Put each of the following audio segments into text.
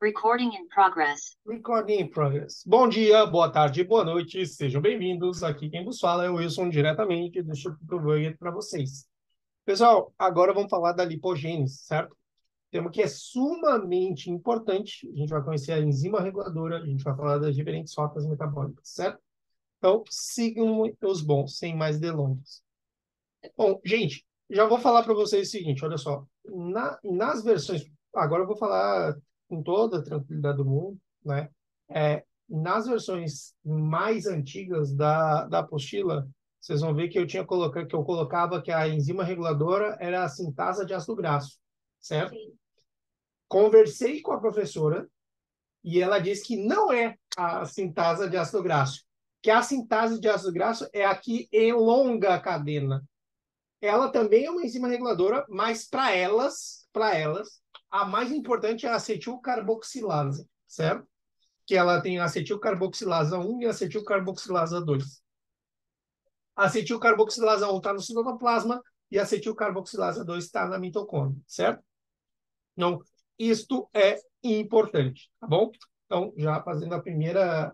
Recording in progress. Recording in progress. Bom dia, boa tarde, boa noite, sejam bem-vindos. Aqui quem vos fala é o Wilson, diretamente do Instituto Voyager para vocês. Pessoal, agora vamos falar da lipogênese, certo? Tema que é sumamente importante. A gente vai conhecer a enzima reguladora, a gente vai falar das diferentes rotas metabólicas, certo? Então, sigam os bons, sem mais delongas. Bom, gente, já vou falar para vocês o seguinte, olha só. Nas versões... Agora eu vou falar com toda a tranquilidade do mundo, né? Nas versões mais antigas da apostila, vocês vão ver que eu colocava que a enzima reguladora era a sintasa de ácido graxo, certo? Sim. Conversei com a professora e ela disse que não é a sintasa de ácido graxo, que a sintase de ácido graxo é a que elonga a cadena. Ela também é uma enzima reguladora, mas para elas, a mais importante é a acetilcarboxilase, certo? Que ela tem acetilcarboxilase 1 e acetilcarboxilase 2. A acetilcarboxilase 1 está no citoplasma e a acetilcarboxilase 2 está na mitocôndria, certo? Então, isto é importante, tá bom? Então, já fazendo a primeira,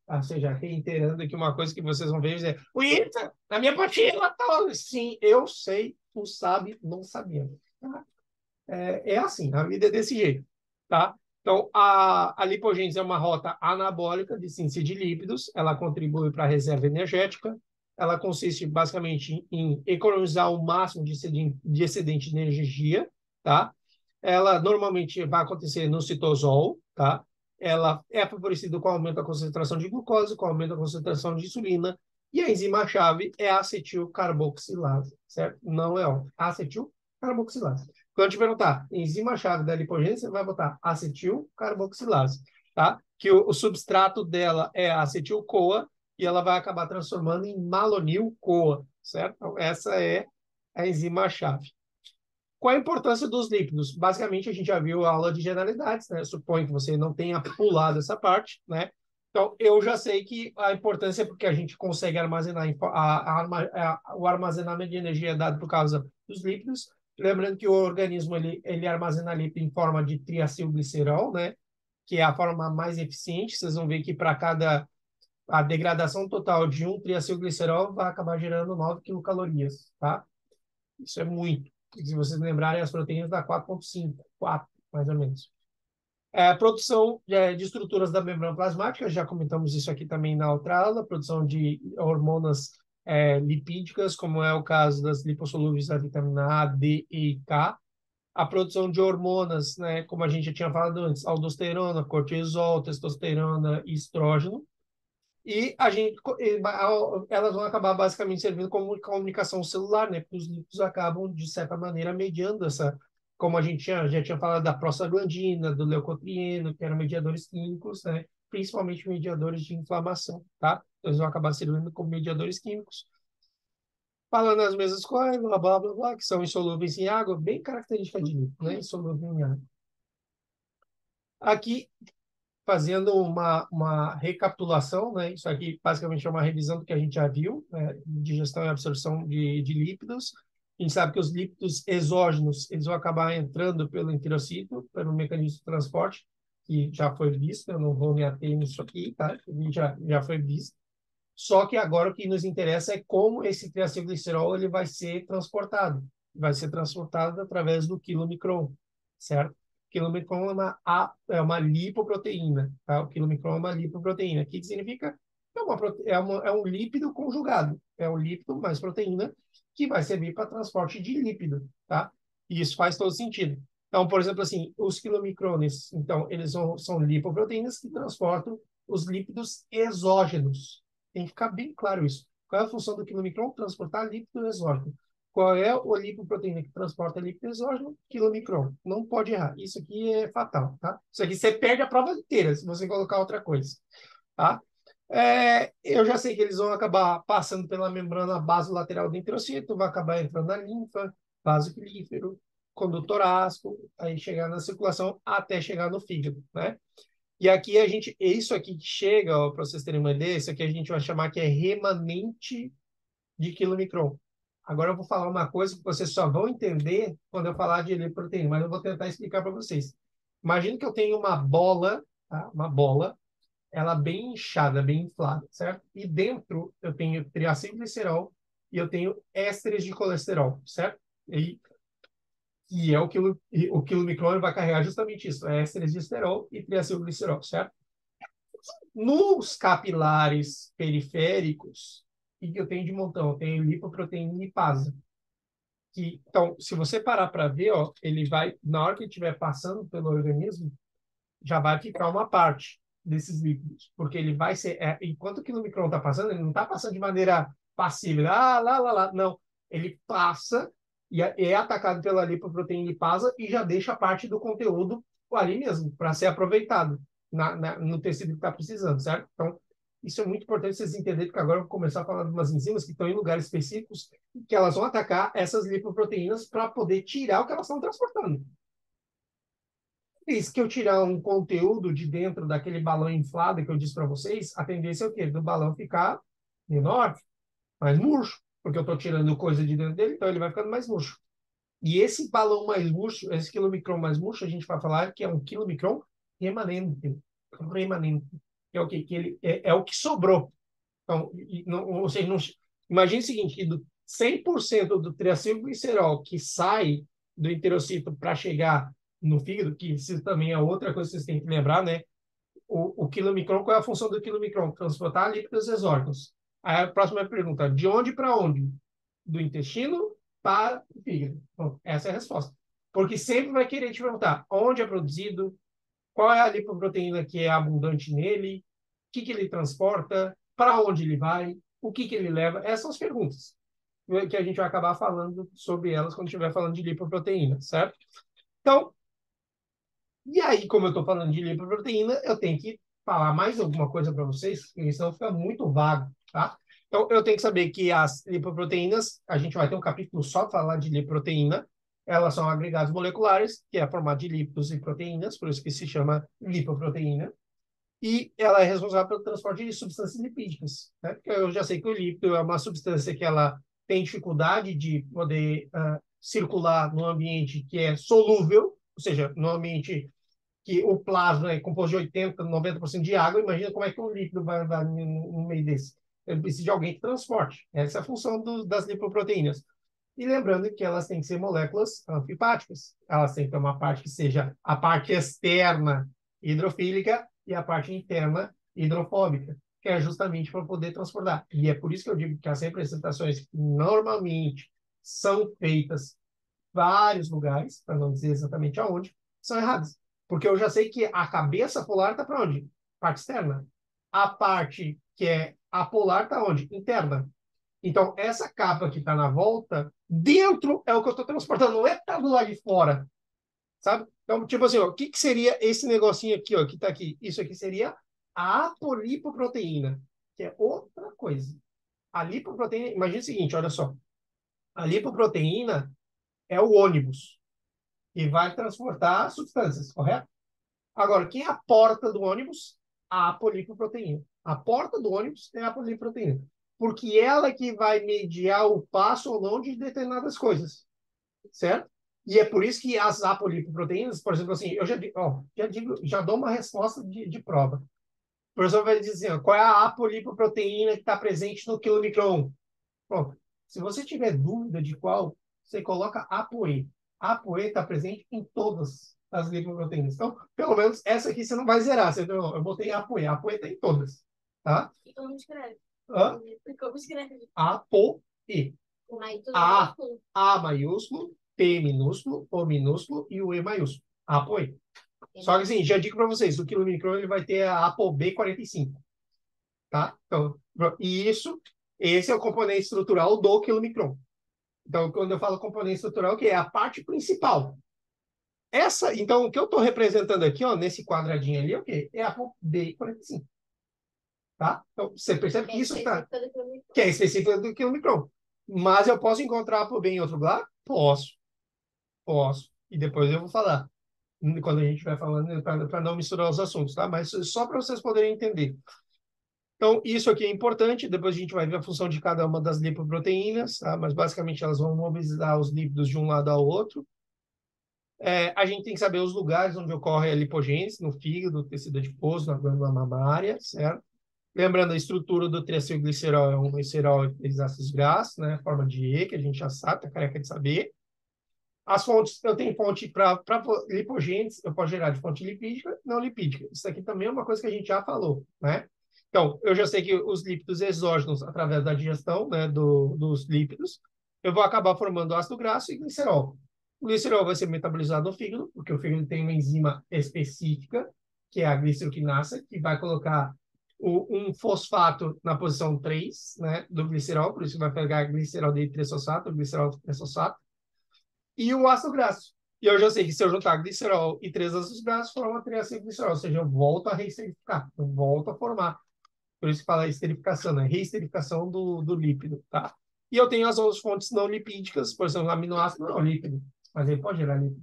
ou seja, reiterando aqui uma coisa que vocês vão ver, dizer, Wilson, na minha apostila, tá... Sim, eu sei, tu sabe, não sabia. Tá? É assim, a vida é desse jeito, tá? Então, a lipogênese é uma rota anabólica de síntese de lípidos, ela contribui para a reserva energética, ela consiste basicamente em economizar o máximo de excedente de energia, tá? Ela normalmente vai acontecer no citosol, tá? Ela é favorecida com o aumento da concentração de glucose, com o aumento da concentração de insulina, e a enzima-chave é a acetilcarboxilase, certo? Não é acetilcarboxilase. Quando te perguntar enzima-chave da lipogênese, você vai botar acetilcarboxilase, tá? Que o substrato dela é a acetil-CoA e ela vai acabar transformando em malonil-CoA, certo? Então, essa é a enzima-chave. Qual a importância dos lípidos? Basicamente, a gente já viu a aula de generalidades, né? Eu suponho que você não tenha pulado essa parte, né? Então, eu já sei que a importância é porque a gente consegue armazenar o armazenamento de energia é dado por causa dos lípidos. Lembrando que o organismo ele armazena lípido em forma de triacilglicerol, né? Que é a forma mais eficiente. Vocês vão ver que para cada a degradação total de um triacilglicerol vai acabar gerando 9 quilocalorias, tá? Isso é muito. Se vocês lembrarem, as proteínas dá 4,5, 4, mais ou menos. A produção de estruturas da membrana plasmática, já comentamos isso aqui também na outra aula, produção de hormonas lipídicas, como é o caso das lipossolúveis da vitamina A, D, E e K. A produção de hormonas, né, como a gente já tinha falado antes, aldosterona, cortisol, testosterona e estrógeno. E elas vão acabar basicamente servindo como comunicação celular, né? Porque os lípidos acabam, de certa maneira, mediando essa, como a gente já tinha falado da prostaglandina, do leucotrieno, que eram mediadores químicos, né? Principalmente mediadores de inflamação, tá? Então, eles vão acabar servindo como mediadores químicos. Falando as mesmas coisas, blá, blá, blá, blá, que são insolúveis em água, bem característica de lípido, né? Insolúvel em água. Aqui fazendo uma recapitulação, né? Isso aqui basicamente é uma revisão do que a gente já viu, né? Digestão e absorção de lípidos. A gente sabe que os lípidos exógenos eles vão acabar entrando pelo enterocito, pelo mecanismo de transporte, que já foi visto, eu não vou me ater nisso aqui, tá? Já foi visto. Só que agora o que nos interessa é como esse triacilglicerol ele vai ser transportado. Vai ser transportado através do quilomicron, certo? O quilomicron é uma lipoproteína, tá? O quilomicron é uma lipoproteína. O que significa? É um lípido conjugado. É um lípido mais proteína que vai servir para transporte de lípido, tá? E isso faz todo sentido. Então, por exemplo, assim, os quilomicrones, então, eles são lipoproteínas que transportam os lípidos exógenos. Tem que ficar bem claro isso. Qual é a função do quilomicron? Transportar lípido exógeno. Qual é o lipoproteína que transporta lípido exógeno? Quilomicron. Não pode errar. Isso aqui é fatal, tá? Isso aqui você perde a prova inteira se você colocar outra coisa, tá? Eu já sei que eles vão acabar passando pela membrana basolateral do enterocito, vai acabar entrando na linfa, vaso pilífero, conduto torácico, aí chegar na circulação até chegar no fígado, né? E aqui isso aqui que chega, para vocês terem uma ideia, isso aqui a gente vai chamar que é remanente de quilomicron. Agora eu vou falar uma coisa que vocês só vão entender quando eu falar de lipoproteína, mas eu vou tentar explicar para vocês. Imagina que eu tenho uma bola, tá? Uma bola, ela bem inchada, bem inflada, certo? E dentro eu tenho triacilglicerol e eu tenho ésteres de colesterol, certo? E é o quilomicron ele vai carregar justamente isso, é ésteres de esterol e triacilglicerol, certo? Nos capilares periféricos, o que eu tenho de montão? Eu tenho lipoproteína e lipase. Então, se você parar para ver, ó, ele vai, na hora que estiver passando pelo organismo, já vai ficar uma parte desses líquidos, porque ele vai ser, enquanto o quilomicron está passando, ele não está passando de maneira passiva, não, ele passa e é atacado pela lipoproteína lipasa e já deixa parte do conteúdo ali mesmo, para ser aproveitado no tecido que está precisando, certo? Então, isso é muito importante vocês entenderem, porque agora eu vou começar a falar de umas enzimas que estão em lugares específicos que elas vão atacar essas lipoproteínas para poder tirar o que elas estão transportando. E se que eu tirar um conteúdo de dentro daquele balão inflado que eu disse para vocês, a tendência é o quê? Do balão ficar menor, mais murcho, porque eu estou tirando coisa de dentro dele, então ele vai ficando mais murcho. E esse balão mais murcho, esse quilomicron mais murcho, a gente vai falar que é um quilomicron remanente. Remanente. Que é o quê? Que ele é o que sobrou. Então, ou seja, imagine o seguinte, que do 100% do triacilglicerol que sai do enterocito para chegar no fígado, que isso também é outra coisa que vocês têm que lembrar, né? O quilomicron, qual é a função do quilomicron? Transportar lípidos exógenos. Aí a próxima pergunta, de onde para onde? Do intestino para o fígado. Bom, essa é a resposta. Porque sempre vai querer te perguntar onde é produzido, qual é a lipoproteína que é abundante nele, o que ele transporta, para onde ele vai, o que ele leva. Essas são as perguntas que a gente vai acabar falando sobre elas quando estiver falando de lipoproteína, certo? Então, e aí, como eu estou falando de lipoproteína, eu tenho que falar mais alguma coisa para vocês, porque senão fica muito vago, tá? Então, eu tenho que saber que as lipoproteínas, a gente vai ter um capítulo só para falar de lipoproteína. Elas são agregados moleculares, que é formado de lípidos e proteínas, por isso que se chama lipoproteína. E ela é responsável pelo transporte de substâncias lipídicas, né? Porque eu já sei que o lípido é uma substância que ela tem dificuldade de poder circular no ambiente que é solúvel, ou seja, no ambiente que o plasma é composto de 80, 90% de água. Imagina como é que um líquido vai andar no meio desse. Ele precisa de alguém que transporte. Essa é a função das lipoproteínas. E lembrando que elas têm que ser moléculas anfipáticas. Elas têm que ter uma parte que seja a parte externa hidrofílica e a parte interna hidrofóbica, que é justamente para poder transportar. E é por isso que eu digo que as representações normalmente são feitas em vários lugares, para não dizer exatamente aonde, são erradas. Porque eu já sei que a cabeça polar está para onde? Parte externa. A parte que é apolar está onde? Interna. Então, essa capa que está na volta, dentro é o que eu estou transportando, não é que está do lado de fora, sabe? Então, tipo assim, ó, o que, que seria esse negocinho aqui, ó, que está aqui? Isso aqui seria a apolipoproteína, que é outra coisa. A lipoproteína, imagina o seguinte, olha só. A lipoproteína é o ônibus e vai transportar substâncias, correto? Agora, quem é a porta do ônibus? A apolipoproteína. A porta do ônibus é a apolipoproteína. Porque ela é que vai mediar o passo ou não de determinadas coisas, certo? E é por isso que as apolipoproteínas, por exemplo, assim, eu já dou uma resposta de prova. O professor vai dizer assim, ó, qual é a apolipoproteína que está presente no quilomicron? Bom, se você tiver dúvida de qual, você coloca ApoE. A ApoE está presente em todas as lipoproteínas. Então, pelo menos essa aqui você não vai zerar. Você, não, eu botei ApoE. A ApoE está em todas. Tá? E como escreve? Hã? E como escreve? ApoE. Mas tudo A, minúsculo? A maiúsculo, P minúsculo, O minúsculo e o E maiúsculo. ApoE. Só que assim, já digo para vocês, o quilomicron ele vai ter a ApoB45. Tá? Então, e esse é o componente estrutural do quilomicron. Então, quando eu falo componente estrutural, que é a parte principal. Então, o que eu estou representando aqui, ó, nesse quadradinho ali, é o quê? É a B45. Tá? Então, você percebe que isso está. Que é específico do que o micron. Mas eu posso encontrar a B em outro lugar? Posso. Posso. E depois eu vou falar. Quando a gente vai falando, para não misturar os assuntos, tá? Mas só para vocês poderem entender. Então, isso aqui é importante. Depois a gente vai ver a função de cada uma das lipoproteínas, tá? Mas basicamente elas vão mobilizar os lípidos de um lado ao outro. A gente tem que saber os lugares onde ocorre a lipogênese, no fígado, tecido adiposo, na glândula mamária, certo? Lembrando, a estrutura do triacilglicerol é um glicerol e três ácidos graxos, né? Forma de E, que a gente já sabe, tá careca de saber. As fontes, eu tenho fonte para lipogênese, eu posso gerar de fonte lipídica, não lipídica. Isso aqui também é uma coisa que a gente já falou, né? Então, eu já sei que os lípidos exógenos, através da digestão, né, dos lípidos, eu vou acabar formando ácido graxo e glicerol. O glicerol vai ser metabolizado no fígado, porque o fígado tem uma enzima específica, que é a gliceroquinasa, que vai colocar um fosfato na posição 3, né, do glicerol, por isso vai pegar glicerol de trifosfato, glicerol de trifosfato, e o ácido graxo. E eu já sei que se eu juntar glicerol e três ácidos graxos, forma triacilglicerol, ou seja, eu volto a reesterificar, eu volto a formar. Por isso que fala esterificação, né? Reesterificação do lípido, tá? E eu tenho as outras fontes não lipídicas, por exemplo, o aminoácido não é lípido, mas ele pode gerar lípido.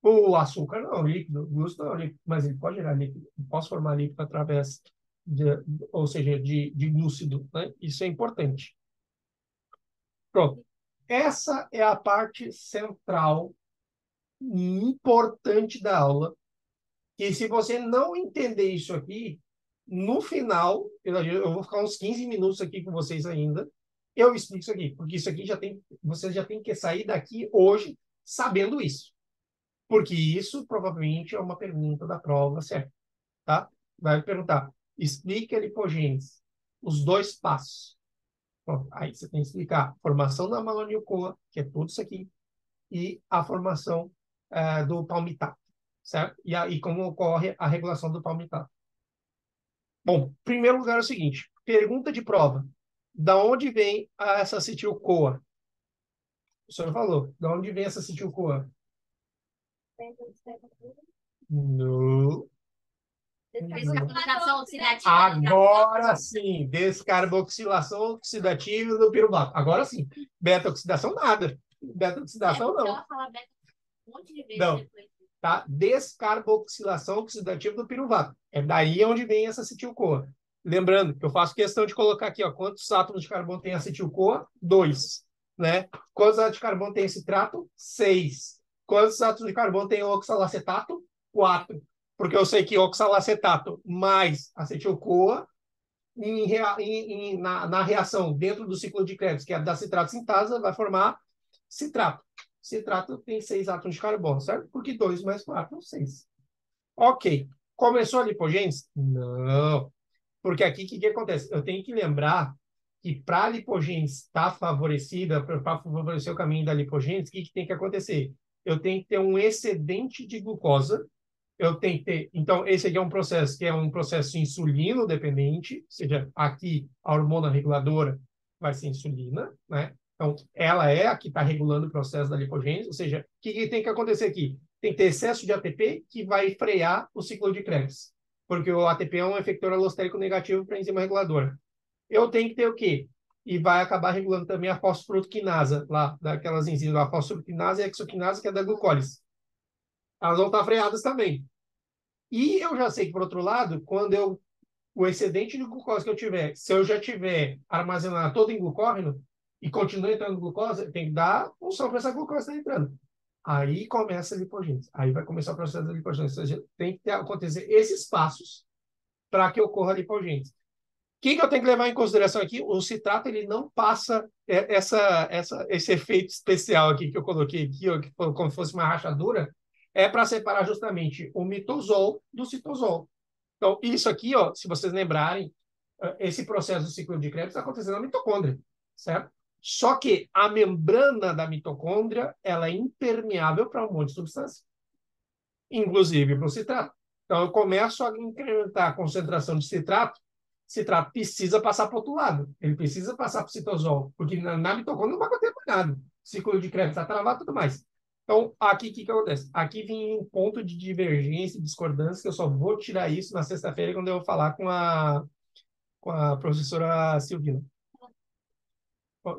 O açúcar não é lípido, o glúcido não é lípido, mas ele pode gerar lípido. Eu posso formar lípido através, de, ou seja, de glúcido, né? Isso é importante. Pronto. Essa é a parte central importante da aula, que se você não entender isso aqui, no final, eu vou ficar uns 15 minutos aqui com vocês ainda, eu explico isso aqui, porque isso aqui você já tem que sair daqui hoje sabendo isso, porque isso provavelmente é uma pergunta da prova, certo? Tá? Vai perguntar, explique a lipogênese, os dois passos. Bom, aí você tem que explicar a formação da maloniocoa, que é tudo isso aqui, e a formação do palmitato, certo? E aí como ocorre a regulação do palmitato. Bom, primeiro lugar é o seguinte, pergunta de prova. Da onde vem essa acetil-CoA? O senhor falou. Da onde vem essa acetil-CoA? No... Descarbonização oxidativa. Agora sim, descarboxilação oxidativa do piruvato. Agora sim. Beta-oxidação, nada. Beta-oxidação, não. Ela fala beta um monte de vezes Não. depois. Tá? Descarboxilação oxidativa do piruvato. É daí onde vem essa acetil-CoA. Lembrando que eu faço questão de colocar aqui, ó, quantos átomos de carbono tem acetil-CoA? 2. Né? Quantos átomos de carbono tem citrato? 6. Quantos átomos de carbono tem oxalacetato? 4. Porque eu sei que oxalacetato mais acetil-CoA na reação dentro do ciclo de Krebs, que é da citrato sintase, vai formar citrato. Citrato tem 6 átomos de carbono, certo? Porque 2 mais 4 são 6. Ok. Começou a lipogênese? Não. Porque aqui, o que acontece? Eu tenho que lembrar que para a lipogênese estar favorecida, para favorecer o caminho da lipogênese, o que tem que acontecer? Eu tenho que ter um excedente de glucosa. Eu tenho que ter... Então, esse aqui é um processo que é um processo insulino dependente, ou seja, aqui a hormona reguladora vai ser insulina, né? Então, ela é a que está regulando o processo da lipogênese, ou seja, o que tem que acontecer aqui? Tem que ter excesso de ATP que vai frear o ciclo de Krebs, porque o ATP é um efector alostérico negativo para a enzima reguladora. Eu tenho que ter o quê? E vai acabar regulando também a fosforoquinasa, lá, daquelas enzimas, a fosforoquinasa e a hexoquinasa, que é da glucólise. Elas vão estar freadas também. E eu já sei que, por outro lado, o excedente de glucose que eu tiver, se eu já tiver armazenado todo em glucógeno e continua entrando glucose, tem que dar função para essa glucose estar entrando. Aí começa a lipogênese. Aí vai começar o processo da lipogênese. Ou seja, tem que acontecer esses passos para que ocorra a lipogênese. O que eu tenho que levar em consideração aqui? O citrato ele não passa esse efeito especial aqui que eu coloquei aqui, ó, que foi como se fosse uma rachadura, é para separar justamente o mitosol do citosol. Então, isso aqui, ó, se vocês lembrarem, esse processo do ciclo de Krebs está acontecendo na mitocôndria, certo? Só que a membrana da mitocôndria ela é impermeável para um monte de substância, inclusive para o citrato. Então, eu começo a incrementar a concentração de citrato, citrato precisa passar para o outro lado, ele precisa passar para o citosol, porque na mitocôndria não vai acontecer nada. O ciclo de Krebs está travado e tudo mais. Então, aqui o que acontece? Aqui vem um ponto de divergência e discordância, que eu só vou tirar isso na sexta-feira, quando eu vou falar com a professora Silvina.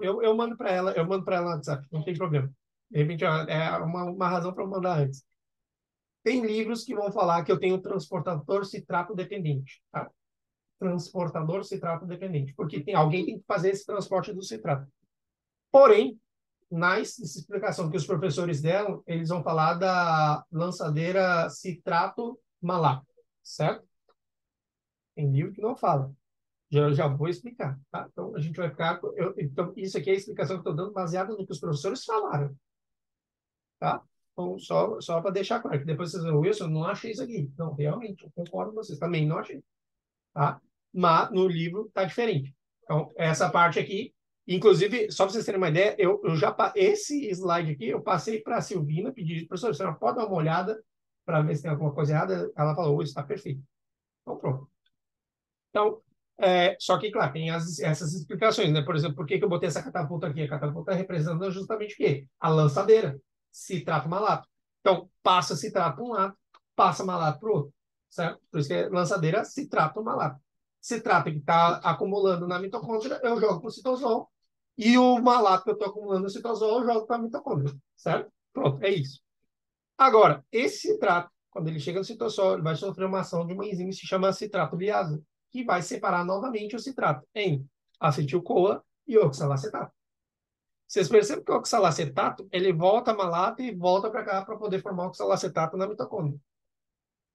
Eu mando para ela no WhatsApp, não tem problema. De repente, é uma razão para eu mandar antes. Tem livros que vão falar que eu tenho transportador citrato dependente, tá? Transportador citrato dependente, porque alguém tem que fazer esse transporte do citrato. Porém, nessa explicação que os professores deram, eles vão falar da lançadeira citrato malato, certo? Tem livro que não fala. Já vou explicar, tá? Então, a gente vai ficar... então, isso aqui é a explicação que eu estou dando baseada no que os professores falaram, tá? Então, só para deixar claro, que depois vocês vão, Wilson, eu não achei isso aqui. Não, realmente, eu concordo com vocês. Também não achei, tá? Mas no livro está diferente. Então, essa parte aqui, inclusive, só para vocês terem uma ideia, eu já esse slide aqui eu passei para a Silvina, pedi, professor, você pode dar uma olhada para ver se tem alguma coisa errada? Ela falou, isso está perfeito. Então, pronto. Então, só que, claro, tem essas explicações, né? Por exemplo, por que eu botei essa catapulta aqui? A catapulta representa justamente o quê? A lançadeira, citrato malato. Então, passa citrato para um lado, passa malato para o outro, certo? Por isso que é lançadeira citrato malato. Citrato que está acumulando na mitocôndria, eu jogo para o citosol, e o malato que eu estou acumulando no citosol, eu jogo para a mitocôndria, certo? Pronto, é isso. Agora, esse citrato, quando ele chega no citosol, ele vai sofrer uma ação de uma enzima que se chama citrato liase, que vai separar novamente o citrato em acetil-CoA e oxalacetato. Vocês percebem que o oxalacetato, ele volta a malato e volta para cá para poder formar o oxalacetato na mitocôndria.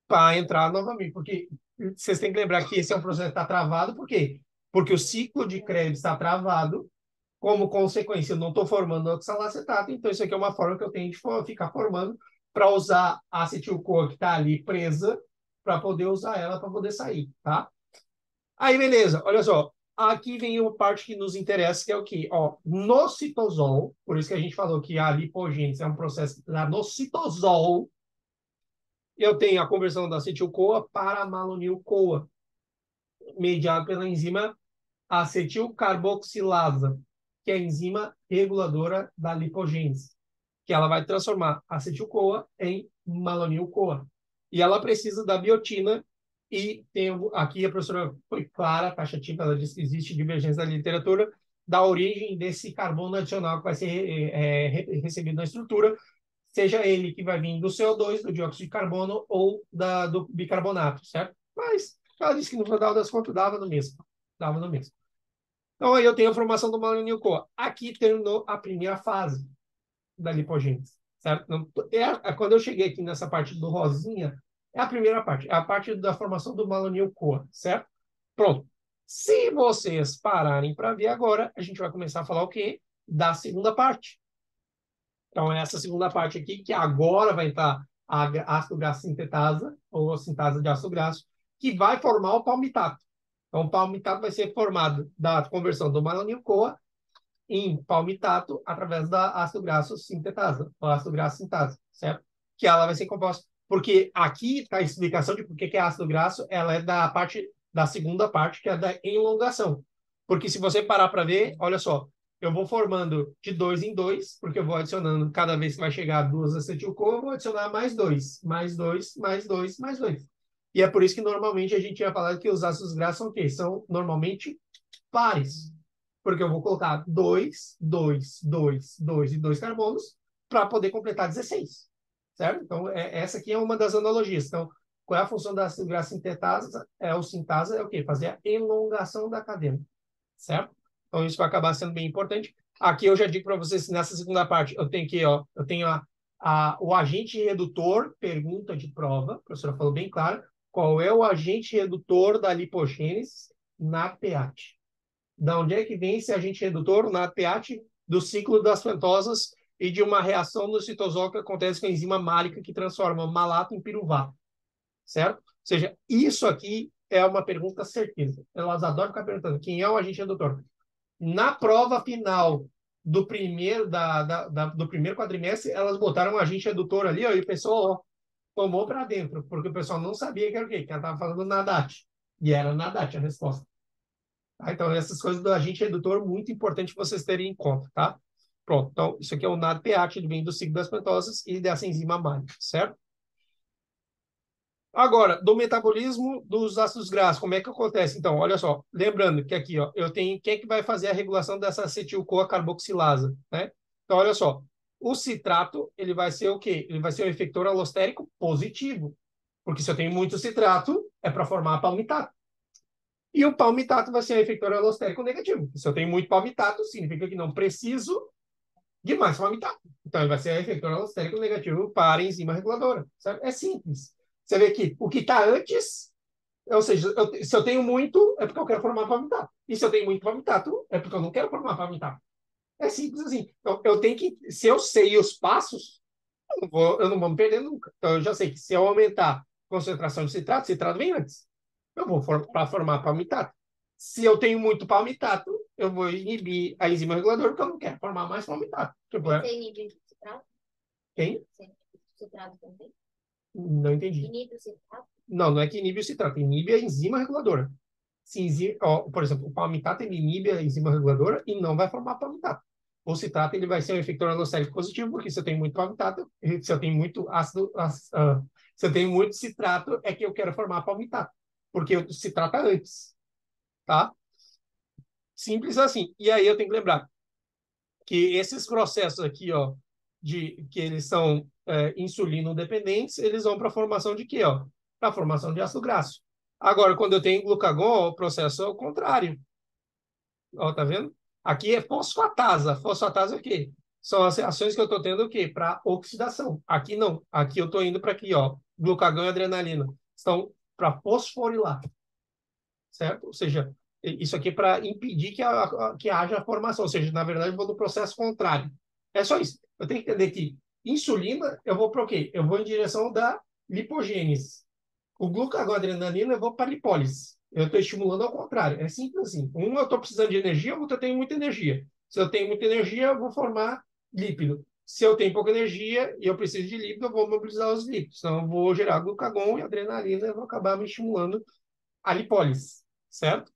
Para entrar novamente, porque vocês têm que lembrar que esse é um processo que está travado, por quê? Porque o ciclo de Krebs está travado, como consequência, eu não estou formando oxalacetato, então isso aqui é uma forma que eu tenho de ficar formando para usar a acetil-CoA que está ali presa, para poder usar ela para poder sair, tá? Aí, beleza, olha só. Aqui vem a parte que nos interessa, que é o quê? Ó, no citosol, por isso que a gente falou que a lipogênese é um processo lá no citosol, eu tenho a conversão da acetil-CoA para malonil-CoA, mediado pela enzima acetilcarboxilasa, que é a enzima reguladora da lipogênese, que ela vai transformar acetil-CoA em malonil-CoA. E ela precisa da biotina, e tem, aqui a professora foi clara, taxativa, ela disse que existe divergência da literatura, da origem desse carbono adicional que vai ser recebido na estrutura, seja ele que vai vir do CO2, do dióxido de carbono ou do bicarbonato, certo? Mas ela disse que no final das contas dava no mesmo. Dava no mesmo. Então, aí eu tenho a formação do malonil-CoA. Aqui terminou a primeira fase da lipogênese, certo? Então, quando eu cheguei aqui nessa parte do rosinha, é a primeira parte, é a parte da formação do malonil-CoA, certo? Pronto. Se vocês pararem para ver agora, a gente vai começar a falar o quê? Da segunda parte. Então, é essa segunda parte aqui, que agora vai entrar a ácido graxo sintetase, ou a sintase de ácido graxo, que vai formar o palmitato. Então, o palmitato vai ser formado da conversão do malonil-CoA em palmitato através da ácido graxo sintetase, ou ácido graxo sintase, certo? Que ela vai ser composta. Porque aqui está a explicação de por que é ácido graxo, ela é da segunda parte, que é da elongação. Porque se você parar para ver, olha só, eu vou formando de 2 em 2, porque eu vou adicionando, cada vez que vai chegar 2 acetil-CoA, eu vou adicionar mais 2, mais 2, mais 2, mais 2. E é por isso que normalmente a gente ia falar que os ácidos graxos são o quê? São normalmente pares. Porque eu vou colocar 2, 2, 2, 2 e 2 carbonos para poder completar 16. Certo? Então, essa aqui é uma das analogias. Então, qual é a função da ácido graxo sintetase? O sintase é o quê? Fazer a elongação da cadeia. Certo? Então, isso vai acabar sendo bem importante. Aqui eu já digo para vocês, nessa segunda parte, eu tenho aqui, ó, eu tenho o agente redutor, pergunta de prova, a professora falou bem claro, qual é o agente redutor da lipogênese na pH? Da onde é que vem esse agente redutor na pH? Do ciclo das pentosas e de uma reação no citosol que acontece com a enzima málica que transforma malato em piruvato, certo? Ou seja, isso aqui é uma pergunta certeza. Elas adoram ficar perguntando quem é o agente redutor. Na prova final do primeiro, do primeiro quadrimestre, elas botaram um agente redutor ali, ó, e o pessoal ó, tomou para dentro, porque o pessoal não sabia que era o quê? Que ela estava falando NADAT. E era NADAT a resposta. Tá? Então, essas coisas do agente redutor, muito importante vocês terem em conta, tá? Pronto, então, isso aqui é o NADPH, ele vem do ciclo das pentosas e dessa enzima málica, certo? Agora, do metabolismo dos ácidos graxos, como é que acontece? Então, olha só, lembrando que aqui, ó, eu tenho quem é que vai fazer a regulação dessa acetil-CoA carboxilasa, né? Então, olha só, o citrato, ele vai ser o quê? Ele vai ser um efector alostérico positivo, porque se eu tenho muito citrato, é para formar palmitato. E o palmitato vai ser um efector alostérico negativo. Se eu tenho muito palmitato, significa que não preciso de mais palmitato. Então, ele vai ser efeito alostérico negativo para a enzima reguladora. Sabe? É simples. Você vê que o que está antes, ou seja, se eu tenho muito, é porque eu quero formar palmitato. E se eu tenho muito palmitato, é porque eu não quero formar palmitato. É simples assim. Então, eu tenho que, se eu sei os passos, eu não vou me perder nunca. Então, eu já sei que se eu aumentar a concentração de citrato, citrato vem antes. Eu vou para formar palmitato. Se eu tenho muito palmitato, eu vou inibir a enzima reguladora, porque eu não quero formar mais palmitato. Tipo, Você inibe o citrato? quem? Você inibe o citrato também? Não entendi. Inibe o citrato? Não, não é que inibe o citrato, inibe a enzima reguladora. Se, ó, por exemplo, o palmitato ele inibe a enzima reguladora e não vai formar palmitato. O citrato ele vai ser um efetor alostérico positivo, porque se eu tenho muito palmitato, se eu tenho muito se eu tenho muito citrato, é que eu quero formar palmitato, porque o citrato é antes, tá? Simples assim. E aí eu tenho que lembrar que esses processos aqui, ó, de que eles são insulino dependentes, eles vão para a formação de quê, ó? Para a formação de ácido graxo. Agora, quando eu tenho glucagon, ó, o processo é o contrário. Ó, tá vendo? Aqui é fosfatasa. Fosfatasa é o quê? São as reações que eu estou tendo o quê? Para oxidação. Aqui não. Aqui eu estou indo para aqui, ó. Glucagon e adrenalina. Estão para fosforilar, certo? Ou seja, isso aqui é para impedir que haja formação. Ou seja, na verdade, eu vou no processo contrário. É só isso. Eu tenho que entender que insulina, eu vou para o quê? Eu vou em direção da lipogênese. O glucagon-adrenalina eu vou para a lipólise. Eu estou estimulando ao contrário. É simples assim. Um, eu estou precisando de energia, o outro eu tenho muita energia. Se eu tenho muita energia, eu vou formar lípido. Se eu tenho pouca energia e eu preciso de lípido, eu vou mobilizar os lípidos. Então, eu vou gerar glucagon e adrenalina e eu vou acabar me estimulando a lipólise, certo?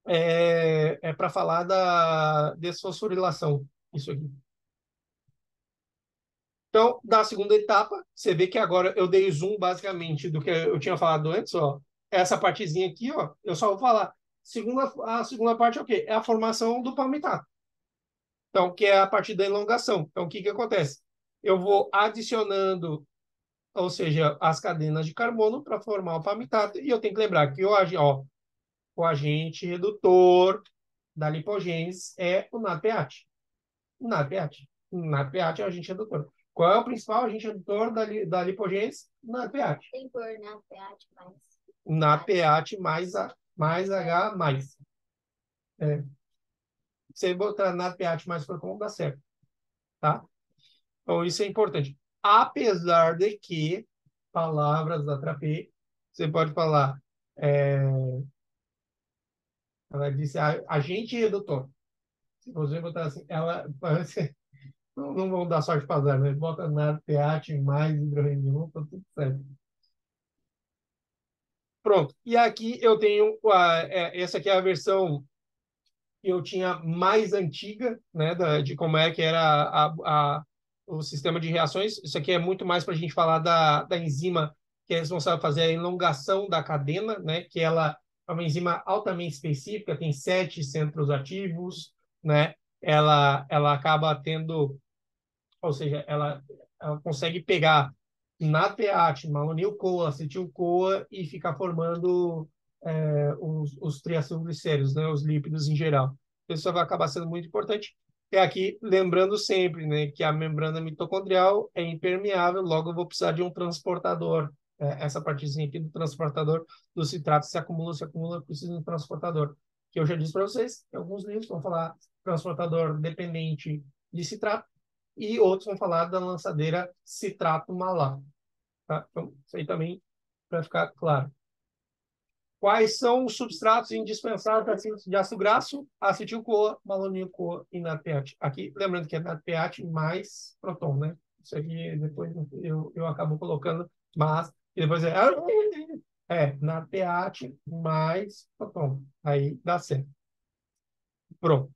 É para falar da desfosforilação, isso aqui. Então, da segunda etapa, você vê que agora eu dei zoom basicamente do que eu tinha falado antes, ó. Essa partezinha aqui, ó, eu só vou falar. A segunda parte é o quê? É a formação do palmitato. Então, que é a partir da elongação. Então, o que que acontece? Eu vou adicionando, ou seja, as cadenas de carbono para formar o palmitato. E eu tenho que lembrar que o agente redutor da lipogênese é o NADPH. NADPH. NADPH é o agente redutor. Qual é o principal agente redutor da lipogênese? NADPH. Tem por na pH mais. NADPH mais H mais. É. Você botar NADPH mais proton, dá certo. Tá? Então, isso é importante. Apesar de que, palavras da Trapê, você pode falar, ela disse agente redutor. Se você botar assim, ela parece. Não vão dar sorte para azar, mas bota nada, pH mais hidrogênio, tá tudo certo. Pronto. E aqui eu tenho essa aqui é a versão que eu tinha mais antiga, né, de como é que era o sistema de reações. Isso aqui é muito mais para a gente falar da enzima que é responsável por fazer a elongação da cadena, né, que ela é uma enzima altamente específica, tem 7 centros ativos, né, ela acaba tendo, ou seja, ela consegue pegar NADPH, malonil-CoA, acetil-CoA e ficar formando os triacilglicéridos, né, os lípidos em geral. Isso vai acabar sendo muito importante. E aqui, lembrando sempre, né, que a membrana mitocondrial é impermeável, logo eu vou precisar de um transportador. Essa partezinha aqui do transportador do citrato se acumula, precisa de um transportador. Que eu já disse para vocês, que alguns livros vão falar transportador dependente de citrato, e outros vão falar da lançadeira citrato malar. Tá? Então, isso aí também para ficar claro. Quais são os substratos indispensáveis de ácido graxo? Acetil-CoA, malonil-CoA e NADPH. Aqui, lembrando que é NADPH mais próton, né? Isso aqui depois eu acabo colocando, mas e depois NADPH mais próton. Aí dá certo. Pronto.